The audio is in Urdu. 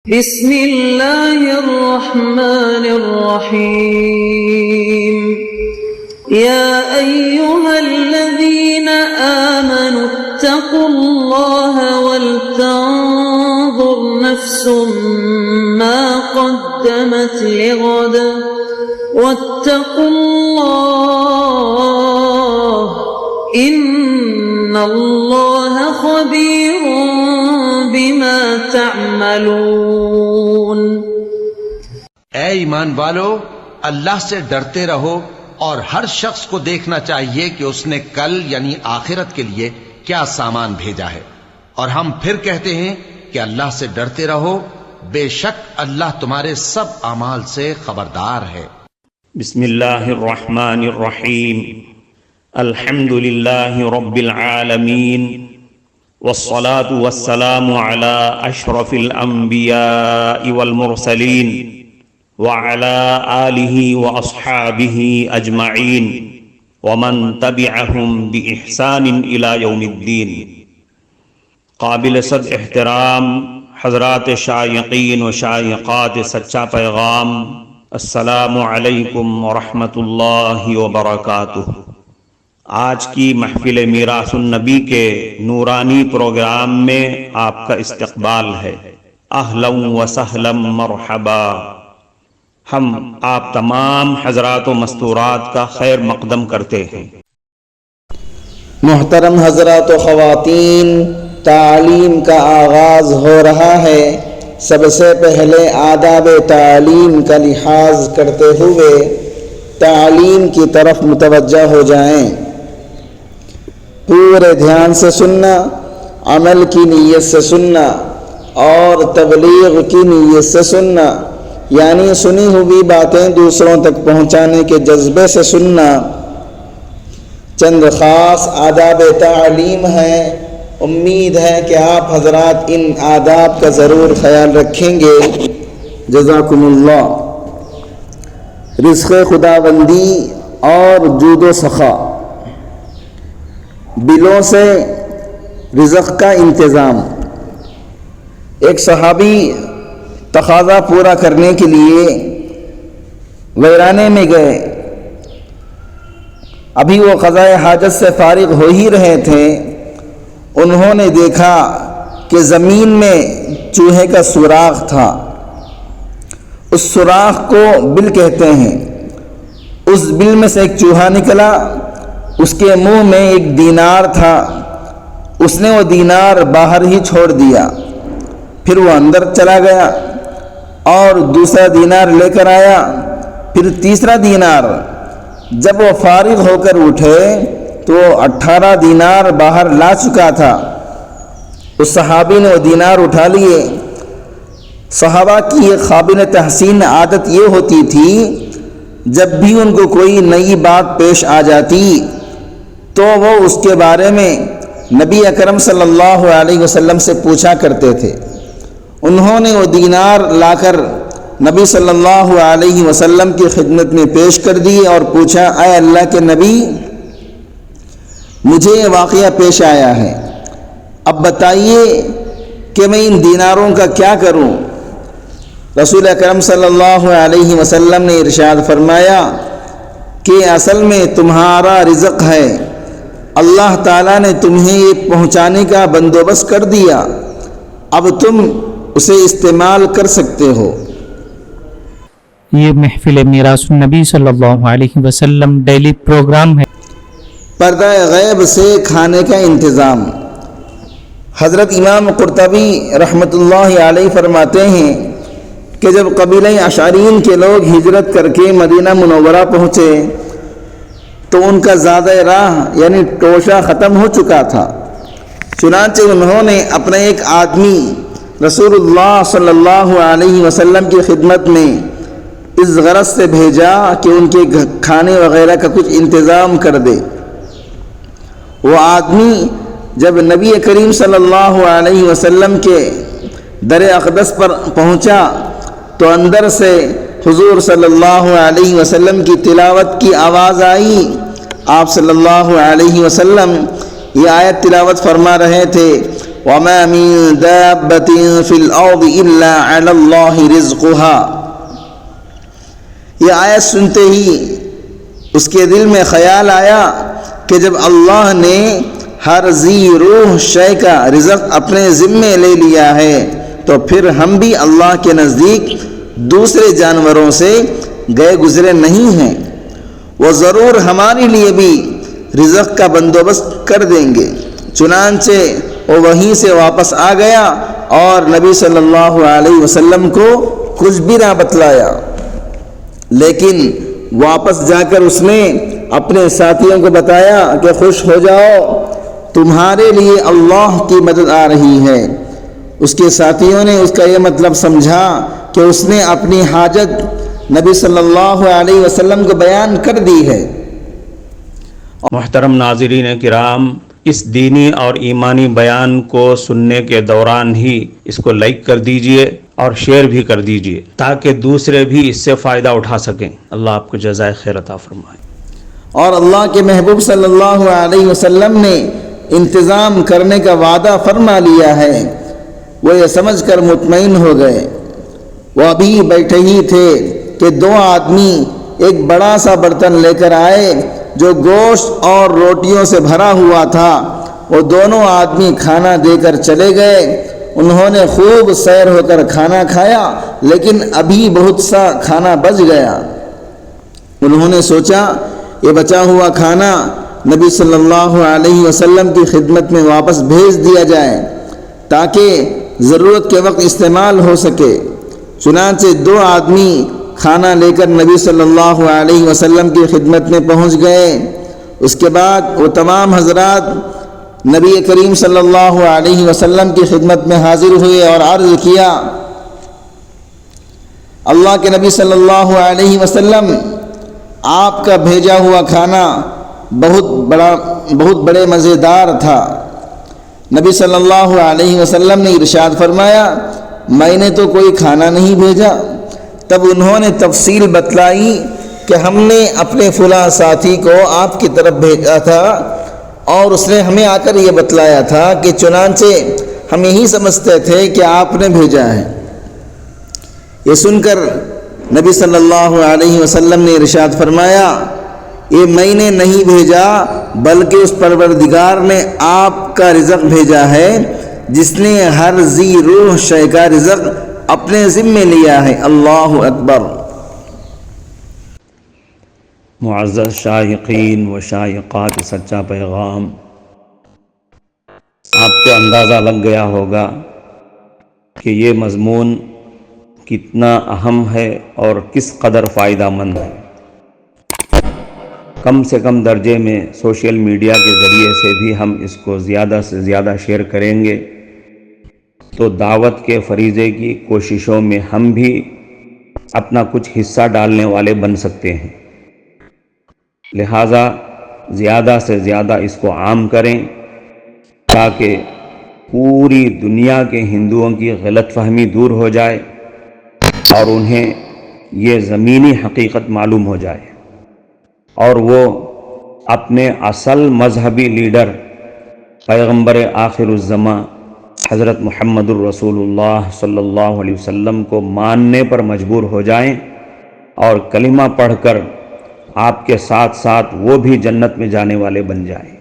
بسم اللہ الرحمن الرحیم یا ایہا الذین آمنوا اتقوا اللہ ولتنظر نفس ما قدمت لغد واتقوا اللہ ان اللہ خبیر بما تعملون۔ اے ایمان والو، اللہ سے ڈرتے رہو اور ہر شخص کو دیکھنا چاہیے کہ اس نے کل یعنی آخرت کے لیے کیا سامان بھیجا ہے، اور ہم پھر کہتے ہیں کہ اللہ سے ڈرتے رہو، بے شک اللہ تمہارے سب اعمال سے خبردار ہے۔ بسم اللہ الرحمن الرحیم، الحمد للہ رب العالمین، والصلاة والسلام على اشرف الانبیاء والمرسلین وعلى آلہ واصحابہ اجمعین ومن تبعہم بإحسان الى یوم الدین۔ قابل صد احترام حضرات شائقین و شائقات سچا پیغام، السلام علیکم ورحمۃ اللہ وبرکاتہ۔ آج کی محفل میراث النبی کے نورانی پروگرام میں آپ کا استقبال ہے۔ اہلا و سہلا مرحبا۔ ہم آپ تمام حضرات و مستورات کا خیر مقدم کرتے ہیں۔ محترم حضرات و خواتین، تعلیم کا آغاز ہو رہا ہے۔ سب سے پہلے آداب تعلیم کا لحاظ کرتے ہوئے تعلیم کی طرف متوجہ ہو جائیں۔ پورے دھیان سے سننا، عمل کی نیت سے سننا اور تبلیغ کی نیت سے سننا، یعنی سنی ہوئی باتیں دوسروں تک پہنچانے کے جذبے سے سننا۔ چند خاص آداب تعلیم ہیں، امید ہے کہ آپ حضرات ان آداب کا ضرور خیال رکھیں گے۔ جزاکم اللہ۔ رزق خداوندی اور جود و سخا، بلوں سے رزق کا انتظام۔ ایک صحابی تقاضا پورا کرنے کے لیے ویرانے میں گئے۔ ابھی وہ قضاء حاجت سے فارغ ہو ہی رہے تھے، انہوں نے دیکھا کہ زمین میں چوہے کا سوراخ تھا۔ اس سوراخ کو بل کہتے ہیں۔ اس بل میں سے ایک چوہا نکلا، اس کے منہ میں ایک دینار تھا، اس نے وہ دینار باہر ہی چھوڑ دیا۔ پھر وہ اندر چلا گیا اور دوسرا دینار لے کر آیا، پھر تیسرا دینار۔ جب وہ فارغ ہو کر اٹھے تو 18 دینار باہر لا چکا تھا۔ اس صحابی نے وہ دینار اٹھا لیے۔ صحابہ کی ایک قابل تحسین عادت یہ ہوتی تھی، جب بھی ان کو کوئی نئی بات پیش آ جاتی تو وہ اس کے بارے میں نبی اکرم صلی اللہ علیہ وسلم سے پوچھا کرتے تھے۔ انہوں نے وہ دینار لا کر نبی صلی اللہ علیہ وسلم کی خدمت میں پیش کر دی اور پوچھا، اے اللہ کے نبی، مجھے یہ واقعہ پیش آیا ہے، اب بتائیے کہ میں ان دیناروں کا کیا کروں؟ رسول اکرم صلی اللہ علیہ وسلم نے ارشاد فرمایا کہ اصل میں تمہارا رزق ہے، اللہ تعالیٰ نے تمہیں یہ پہنچانے کا بندوبست کر دیا، اب تم اسے استعمال کر سکتے ہو۔ یہ محفل میراث النبی صلی اللہ علیہ وسلم ڈیلی پروگرام ہے۔ پردہ غیب سے کھانے کا انتظام۔ حضرت امام قرطبی رحمۃ اللہ علیہ فرماتے ہیں کہ جب قبیلہ اشعرین کے لوگ ہجرت کر کے مدینہ منورہ پہنچے تو ان کا زادہ راہ یعنی ٹوشہ ختم ہو چکا تھا۔ چنانچہ انہوں نے اپنا ایک آدمی رسول اللہ صلی اللہ علیہ وسلم کی خدمت میں اس غرض سے بھیجا کہ ان کے کھانے وغیرہ کا کچھ انتظام کر دے۔ وہ آدمی جب نبی کریم صلی اللہ علیہ وسلم کے در اقدس پر پہنچا تو اندر سے حضور صلی اللہ علیہ وسلم کی تلاوت کی آواز آئی۔ آپ صلی اللہ علیہ وسلم یہ آیت تلاوت فرما رہے تھے، وما من دابة في الأرض إلا على الله رزقها. یہ آیت سنتے ہی اس کے دل میں خیال آیا کہ جب اللہ نے ہر ذی روح شے کا رزق اپنے ذمے لے لیا ہے تو پھر ہم بھی اللہ کے نزدیک دوسرے جانوروں سے گئے گزرے نہیں ہیں. وہ ضرور ہمارے لیے بھی رزق کا بندوبست کر دیں گے. چنانچہ وہ وہیں سے واپس آ گیا اور نبی صلی اللہ علیہ وسلم کو کچھ بھی نہ بتلایا، لیکن واپس جا کر اس نے اپنے ساتھیوں کو بتایا کہ خوش ہو جاؤ، تمہارے لیے اللہ کی مدد آ رہی ہے. اس کے ساتھیوں نے اس کا یہ مطلب سمجھا کہ اس نے اپنی حاجت نبی صلی اللہ علیہ وسلم کو بیان کر دی ہے. محترم ناظرین کرام، اس دینی اور ایمانی بیان کو سننے کے دوران ہی اس کو لائک کر دیجئے اور شیئر بھی کر دیجئے تاکہ دوسرے بھی اس سے فائدہ اٹھا سکیں. اللہ آپ کو جزائے خیر عطا فرمائے. اور اللہ کے محبوب صلی اللہ علیہ وسلم نے انتظام کرنے کا وعدہ فرما لیا ہے. وہ یہ سمجھ کر مطمئن ہو گئے. وہ ابھی بیٹھے ہی تھے کہ دو آدمی ایک بڑا سا برتن لے کر آئے جو گوشت اور روٹیوں سے بھرا ہوا تھا. وہ دونوں آدمی کھانا دے کر چلے گئے. انہوں نے خوب سیر ہو کر کھانا کھایا، لیکن ابھی بہت سا کھانا بچ گیا. انہوں نے سوچا یہ بچا ہوا کھانا نبی صلی اللہ علیہ وسلم کی خدمت میں واپس بھیج دیا جائے تاکہ ضرورت کے وقت استعمال ہو سکے. چنانچہ دو آدمی کھانا لے کر نبی صلی اللہ علیہ وسلم کی خدمت میں پہنچ گئے. اس کے بعد وہ تمام حضرات نبی کریم صلی اللہ علیہ وسلم کی خدمت میں حاضر ہوئے اور عرض کیا، اللہ کے نبی صلی اللہ علیہ وسلم، آپ کا بھیجا ہوا کھانا بہت بڑے مزیدار تھا. نبی صلی اللہ علیہ وسلم نے ارشاد فرمایا، میں نے تو کوئی کھانا نہیں بھیجا. تب انہوں نے تفصیل بتلائی کہ ہم نے اپنے فلاں ساتھی کو آپ کی طرف بھیجا تھا اور اس نے ہمیں آ کر یہ بتلایا تھا کہ چنانچہ ہم یہی سمجھتے تھے کہ آپ نے بھیجا ہے. یہ سن کر نبی صلی اللہ علیہ وسلم نے ارشاد فرمایا، یہ میں نے نہیں بھیجا بلکہ اس پروردگار نے آپ کا رزق بھیجا ہے جس نے ہر ذی روح شے کا رزق اپنے ذمے لیا ہے. اللہ اکبر. معزز شائقین و شائقات سچا پیغام، آپ کو اندازہ لگ گیا ہوگا کہ یہ مضمون کتنا اہم ہے اور کس قدر فائدہ مند ہے. کم سے کم درجے میں سوشل میڈیا کے ذریعے سے بھی ہم اس کو زیادہ سے زیادہ شیئر کریں گے تو دعوت کے فریضے کی کوششوں میں ہم بھی اپنا کچھ حصہ ڈالنے والے بن سکتے ہیں. لہٰذا زیادہ سے زیادہ اس کو عام کریں تاکہ پوری دنیا کے ہندوؤں کی غلط فہمی دور ہو جائے اور انہیں یہ زمینی حقیقت معلوم ہو جائے اور وہ اپنے اصل مذہبی لیڈر پیغمبر آخر الزماں حضرت محمد الرسول اللہ صلی اللہ علیہ وسلم کو ماننے پر مجبور ہو جائیں اور کلمہ پڑھ کر آپ کے ساتھ ساتھ وہ بھی جنت میں جانے والے بن جائیں.